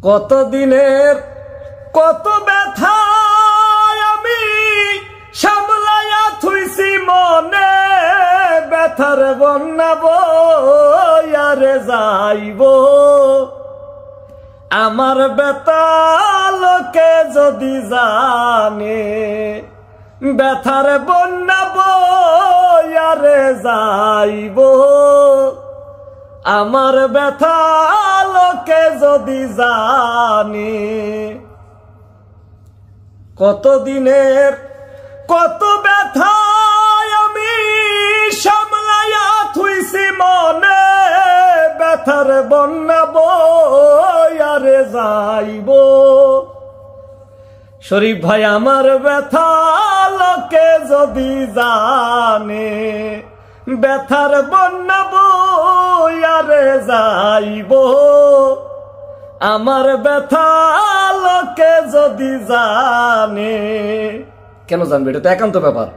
কত দিনের কত ব্যথা আমি সামলাইয়া থুইছি মনে, ব্যথার বন্যা বয়ারে যাইব। আমার ব্যথা লোকে যদি জানে, ব্যথার বন্যা বয়ারে যাইব। আমার ব্যথা লোকে যদি জানে, কত দিনের কত ব্যথা আমি সামলাইয়া থুইছি মনে, ব্যথার বন্যা বয়ারে যাইব। শরীফ ভাই আমার ব্যথা লোকে যদি জানে, ব্যথার বন্যা বয়ারে যাইব। আমার ব্যথা লোকে যদি জানে, কেন জানবে? এটা তো একান্ত ব্যাপার।